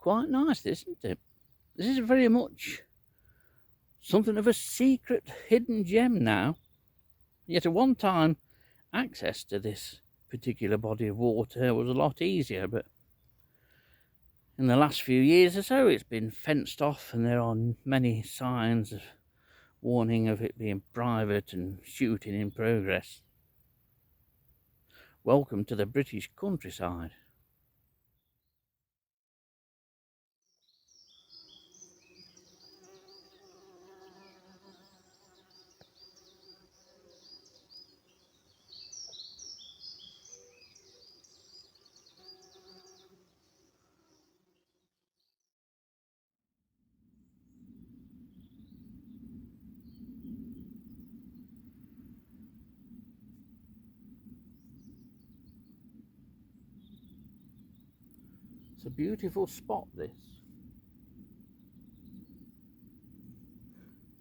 Quite nice, isn't it? This is very much something of a secret hidden gem now. Yet at one time, access to this particular body of water was a lot easier, but in the last few years or so, it's been fenced off, and there are many signs of warning of it being private and shooting in progress. Welcome to the British countryside. It's a beautiful spot, this.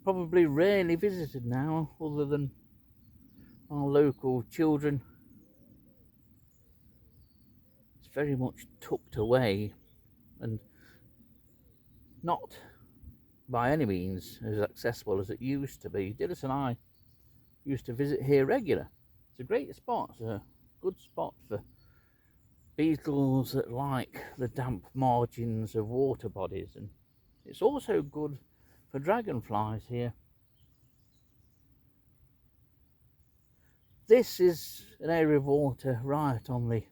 Probably rarely visited now, other than our local children. It's very much tucked away and not by any means as accessible as it used to be. Dillis and I used to visit here regular. It's a great spot. It's a good spot for beetles that like the damp margins of water bodies, and it's also good for dragonflies here. This is an area of water right on the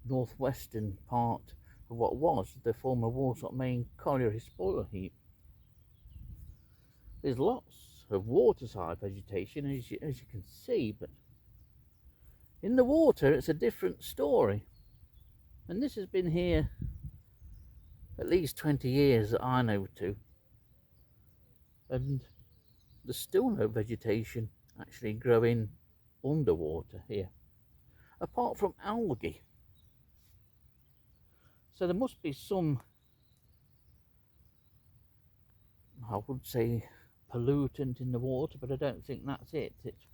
northwestern part of what was the former Warsop-Main Colliery spoil heap. There's lots of waterside vegetation, as you can see, but in the water it's a different story. And this has been here at least 20 years that I know to, and there's still no vegetation actually growing underwater here, apart from algae. So there must be some, I would say, pollutant in the water, but I don't think that's it. It's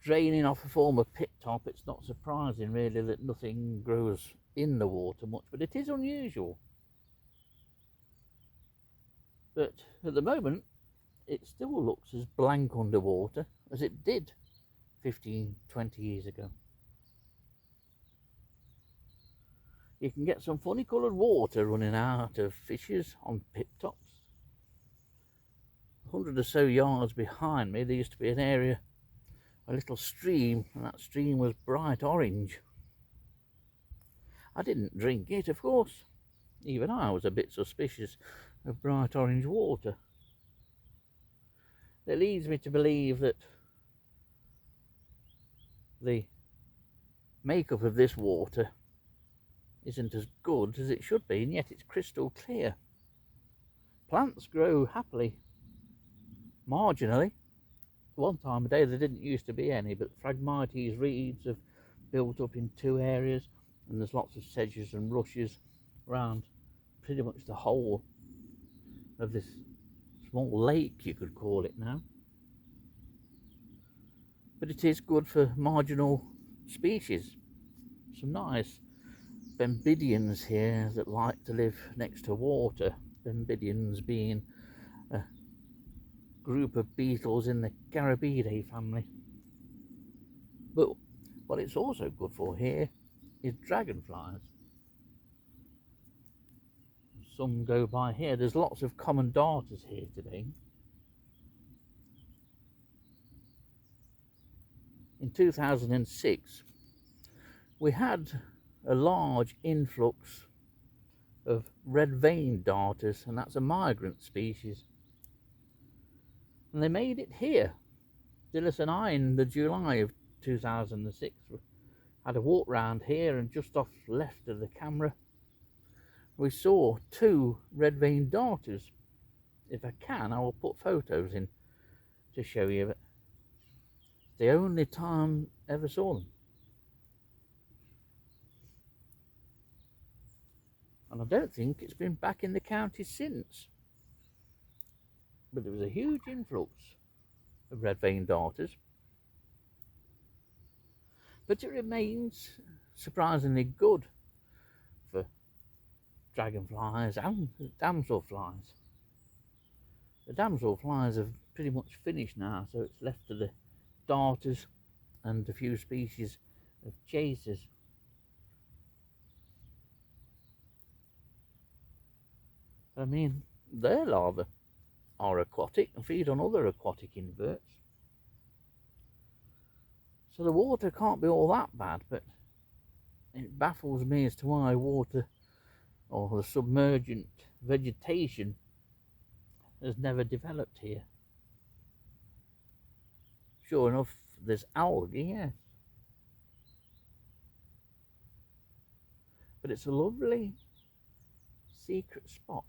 draining off a former pit top. It's not surprising really that nothing grows in the water much, but it is unusual. But at the moment it still looks as blank underwater as it did 15-20 years ago. You can get some funny coloured water running out of fissures on pit tops. 100 or so yards behind me there used to be an area, a little stream, and that stream was bright orange. I didn't drink it, of course. Even I was a bit suspicious of bright orange water. That leads me to believe that the makeup of this water isn't as good as it should be, and yet it's crystal clear. Plants grow happily, marginally. One time of day there didn't used to be any, but Phragmites reeds have built up in 2 areas, and there's lots of sedges and rushes around pretty much the whole of this small lake, you could call it now. But it is good for marginal species. Some nice Bembidians here that like to live next to water. Bembidians being a group of beetles in the Carabidae family. But what it's also good for here is dragonflies. Some go by here. There's lots of common darters here today. In 2006 we had a large influx of red-veined darters, and that's a migrant species, and they made it here. Dillis and I, in the July of 2006, had a walk round here, and just off left of the camera we saw 2 red-veined darters. If I can, I will put photos in to show you, but it's the only time I ever saw them. And I don't think it's been back in the county since. But there was a huge influx of red-veined darters. But it remains surprisingly good for dragonflies and damselflies. The damselflies have pretty much finished now, so it's left to the darters and a few species of chasers. I mean, their larvae are aquatic and feed on other aquatic inverts. So the water can't be all that bad, but it baffles me as to why water or the submergent vegetation has never developed here. Sure enough, there's algae, yes. But it's a lovely secret spot.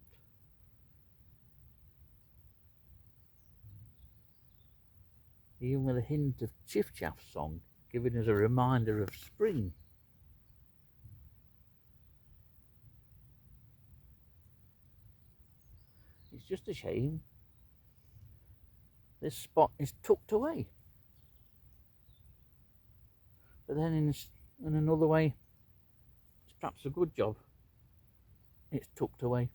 Even with a hint of chiff-chaff song, giving us a reminder of spring. It's just a shame this spot is tucked away. But then in another way, it's perhaps a good job it's tucked away.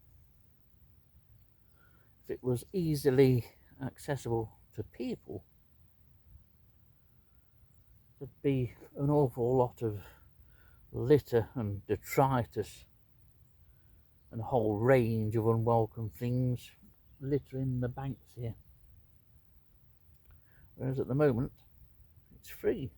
If it was easily accessible to people, there'd be an awful lot of litter and detritus and a whole range of unwelcome things littering the banks here. Whereas at the moment, it's free.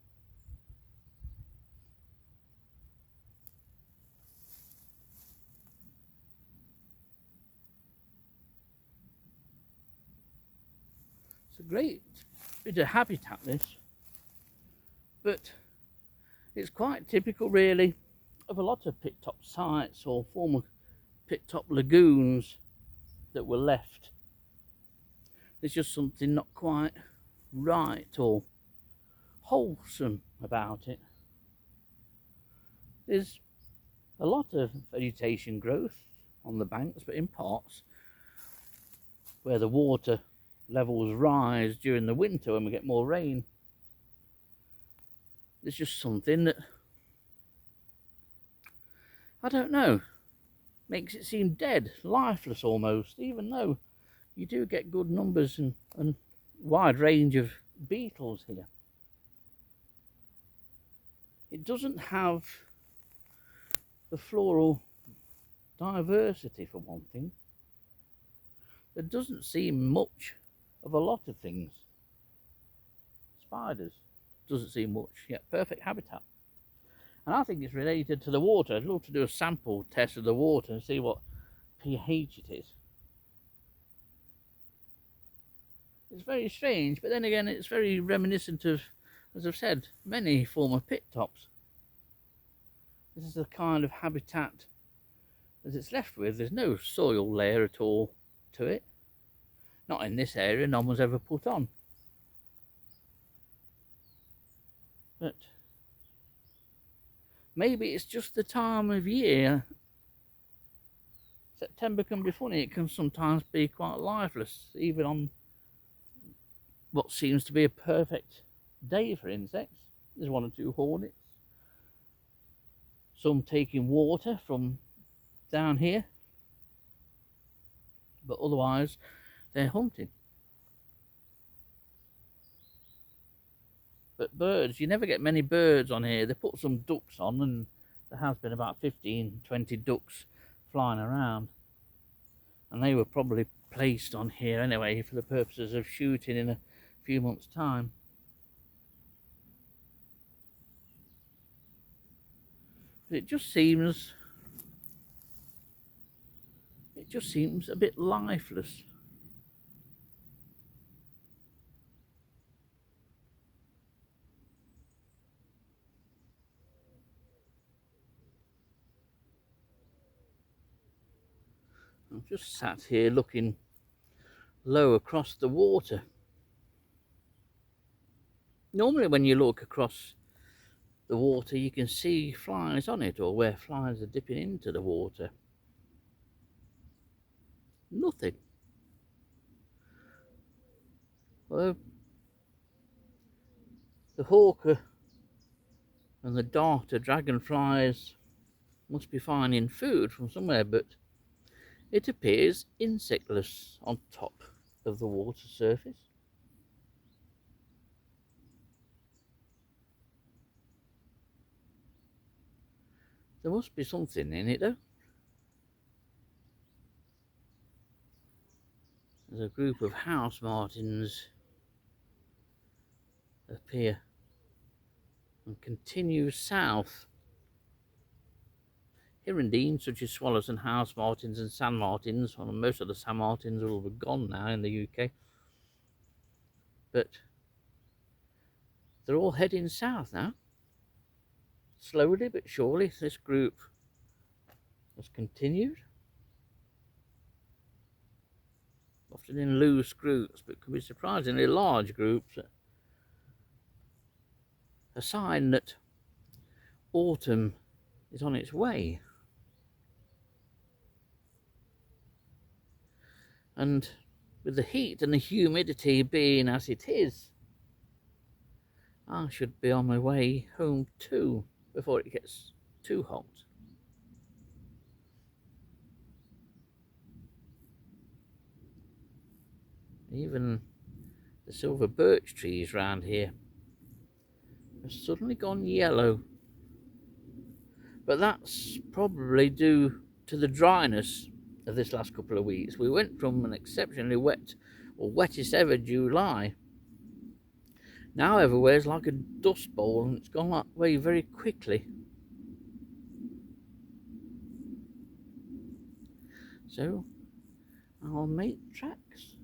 It's a great bit of habitat, this, but it's quite typical really of a lot of pit-top sites or former pit-top lagoons that were left. There's just something not quite right or wholesome about it. There's a lot of vegetation growth on the banks, but in parts where the water levels rise during the winter when we get more rain, there's just something that, I don't know, makes it seem dead, lifeless almost, even though you do get good numbers and wide range of beetles here. It doesn't have the floral diversity, for one thing. There doesn't seem much of a lot of things. Spiders doesn't seem much, yet perfect habitat. And I think it's related to the water. I'd love to do a sample test of the water and see what pH it is. It's very strange, but then again it's very reminiscent of, as I've said, many former pit tops. This is the kind of habitat that it's left with. There's no soil layer at all to it. Not in this area, none was ever put on. But maybe it's just the time of year. September can be funny. It can sometimes be quite lifeless, even on what seems to be a perfect day for insects. There's one or two hornets. Some taking water from down here. But otherwise, they're hunting. But birds, you never get many birds on here. They put some ducks on, and there has been about 15, 20 ducks flying around. And they were probably placed on here anyway for the purposes of shooting in a few months' time. But it just seems a bit lifeless. I'm just sat here looking low across the water. Normally when you look across the water you can see flies on it, or where flies are dipping into the water. Nothing. Well, the hawker and the darter dragonflies must be finding food from somewhere, but It appears insectless on top of the water surface. There must be something in it though. There's a group of house martins appear and continue south. Hirundines such as swallows and house martins and sand martins, well, most of the sand martins will be gone now in the UK, but they're all heading south now. Slowly but surely this group has continued, often in loose groups, but could be surprisingly large groups, a sign that autumn is on its way. And with the heat and the humidity being as it is, I should be on my way home too before it gets too hot. Even the silver birch trees round here have suddenly gone yellow, but that's probably due to the dryness of this last couple of weeks. We went from an exceptionally wet, or wettest ever July. Now everywhere's like a dust bowl, and it's gone that way very quickly. So I'll make tracks.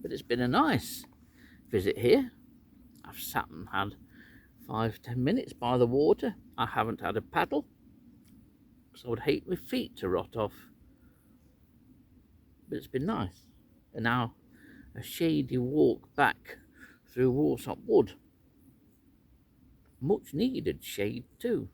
But it's been a nice visit here. I've sat and had 5-10 minutes by the water. I haven't had a paddle, because I would hate my feet to rot off. But it's been nice. And now a shady walk back through Warsop Wood. Much needed shade too.